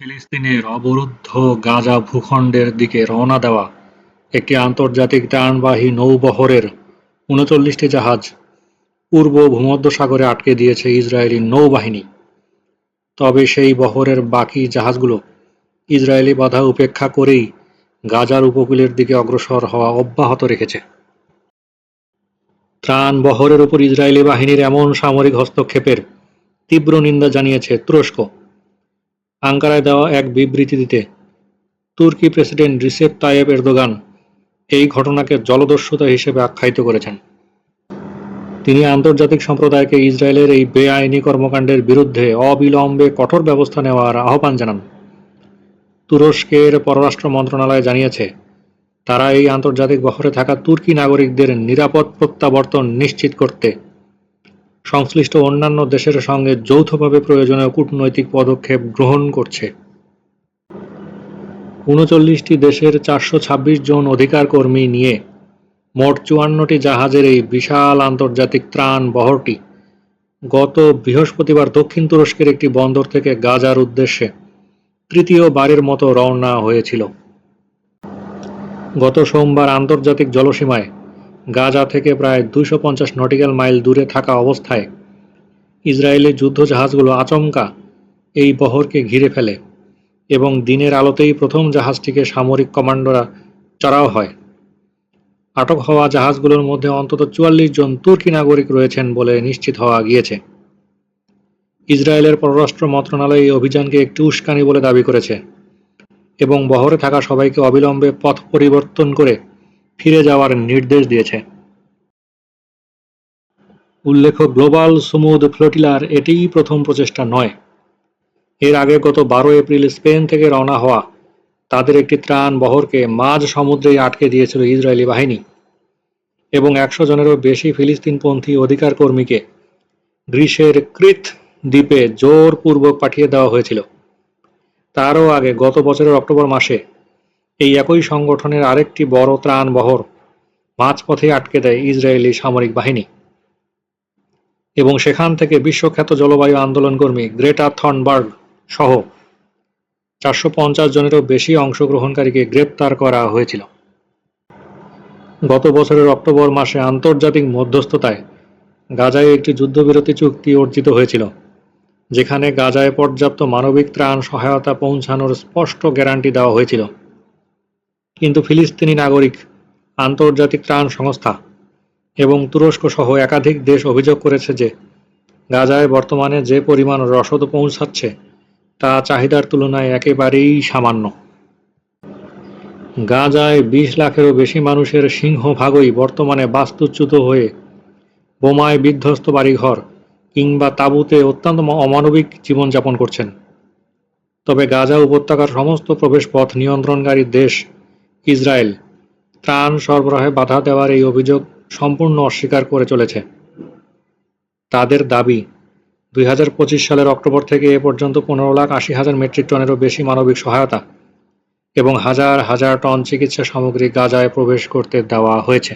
ফিলিস্তিনের অবরুদ্ধ গাজা ভূখণ্ডের দিকে রওনা দেওয়া একটি আন্তর্জাতিক ত্রাণবাহী নৌবহরের ৩৯টি জাহাজ পূর্ব ভূমধ্যসাগরে আটকে দিয়েছে ইসরায়েলি নৌবাহিনী। তবে সেই বহরের বাকি জাহাজগুলো ইসরায়েলি বাধা উপেক্ষা করেই গাজার উপকূলের দিকে অগ্রসর হওয়া অব্যাহত রেখেছে। ত্রাণ বহরের উপর ইসরায়েলি বাহিনীর এমন সামরিক হস্তক্ষেপের তীব্র নিন্দা জানিয়েছে তুরস্ক। আঙ্কারায় দেওয়া এক বিবৃতিতে তুর্কি প্রেসিডেন্ট রিসেপ তাইয়েপ এরদোগান এই ঘটনাকে জলদস্যুতা হিসেবে আখ্যায়িত করেছেন। তিনি আন্তর্জাতিক সম্প্রদায়কে ইসরায়েলের এই বেআইনি কর্মকাণ্ডের বিরুদ্ধে অবিলম্বে কঠোর ব্যবস্থা নেওয়ার আহ্বান জানান। তুরস্কের পররাষ্ট্র মন্ত্রণালয় জানিয়েছে, তারা এই আন্তর্জাতিক বহরে থাকা তুর্কি নাগরিকদের নিরাপদ প্রত্যাবর্তন নিশ্চিত করতে সংশ্লিষ্ট অন্যান্য দেশের সঙ্গে যৌথভাবে প্রয়োজনীয় কূটনৈতিক পদক্ষেপ গ্রহণ করছে। ৩৯টি দেশের ৪২৬ জন অধিকার কর্মী নিয়ে মোট ৫৪টি জাহাজের এই বিশাল আন্তর্জাতিক ত্রাণ বহরটি গত বৃহস্পতিবার দক্ষিণ তুরস্কের একটি বন্দর থেকে গাজার উদ্দেশ্যে তৃতীয়বারের মতো রওনা হয়েছিল। গত সোমবার আন্তর্জাতিক জলসীমায় গাজা থেকে প্রায় ২৫০ নটিক্যাল মাইল দূরে থাকা অবস্থায় ইসরায়েলি যুদ্ধজাহাজগুলো আচমকা এই বহরকে ঘিরে ফেলে এবং দিনের আলোতেই প্রথম জাহাজটিকে সামরিক কমান্ডোরা চড়াও হয়। আটক হওয়া জাহাজগুলোর মধ্যে অন্তত ৪৪ জন তুর্কি নাগরিক রয়েছেন বলে নিশ্চিত হওয়া গিয়েছে। ইসরায়েলের পররাষ্ট্র মন্ত্রণালয় এই অভিযানকে একটি উস্কানি বলে দাবি করেছে এবং বহরে থাকা সবাইকে অবিলম্বে পথ পরিবর্তন করে ফিরে যাওয়ার নির্দেশ দিয়েছে। উল্লেখ্য, গ্লোবাল সুমুদ ফ্লোটিলার এটিই প্রথম প্রচেষ্টা নয়। এর আগে গত ১২ এপ্রিল স্পেন থেকে রওনা হওয়া তাদের একটি ত্রাণ বহরকে মাঝ সমুদ্রেই আটকে দিয়েছিল ইসরায়েলি বাহিনী এবং ১০০ জনেরও বেশি ফিলিস্তিনপন্থী অধিকার কর্মীকে গ্রিসের ক্রিত দ্বীপে জোরপূর্বক পাঠিয়ে দেওয়া হয়েছিল। তারও আগে গত বছরের অক্টোবর মাসে এই একই সংগঠনের আরেকটি বড় ত্রাণ বহর মাঝপথেই আটকে দেয় ইসরায়েলি সামরিক বাহিনী এবং সেখান থেকে বিশ্বখ্যাত জলবায়ু আন্দোলনকর্মী গ্রেটা থনবার্গ সহ ৪৫০ জনেরও বেশি অংশগ্রহণকারীকে গ্রেপ্তার করা হয়েছিল। গত বছরের অক্টোবর মাসে আন্তর্জাতিক মধ্যস্থতায় গাজায় একটি যুদ্ধবিরতি চুক্তি অর্জিত হয়েছিল, যেখানে গাজায় পর্যাপ্ত মানবিক ত্রাণ সহায়তা পৌঁছানোর স্পষ্ট গ্যারান্টি দেওয়া হয়েছিল। কিন্তু ফিলিস্তিনি নাগরিক, আন্তর্জাতিক ত্রাণ সংস্থা এবং তুরস্ক সহ একাধিক দেশ অভিযোগ করেছে যে গাজায় বর্তমানে যে পরিমাণ রসদ পৌঁছাচ্ছে তা চাহিদার তুলনায় একেবারেই সামান্য। গাজায় ২০ লাখেরও বেশি মানুষের সিংহভাগই বর্তমানে বাস্তুচ্যুত হয়ে বোমায় বিধ্বস্ত বাড়িঘর কিংবা তাঁবুতে অত্যন্ত অমানবিক জীবনযাপন করছেন। তবে গাজা উপত্যকার সমস্ত প্রবেশপথ নিয়ন্ত্রণকারী দেশ ইসরায়েল ত্রাণ সরবরাহে বাধা দেওয়ার এই অভিযোগ সম্পূর্ণ অস্বীকার করে চলেছে। তাদের দাবি, ২০২৫ সালের অক্টোবর থেকে এ পর্যন্ত ১৫,৮০,০০০ মেট্রিক টনেরও বেশি মানবিক সহায়তা এবং হাজার হাজার টন চিকিৎসা সামগ্রী গাজায় প্রবেশ করতে দেওয়া হয়েছে।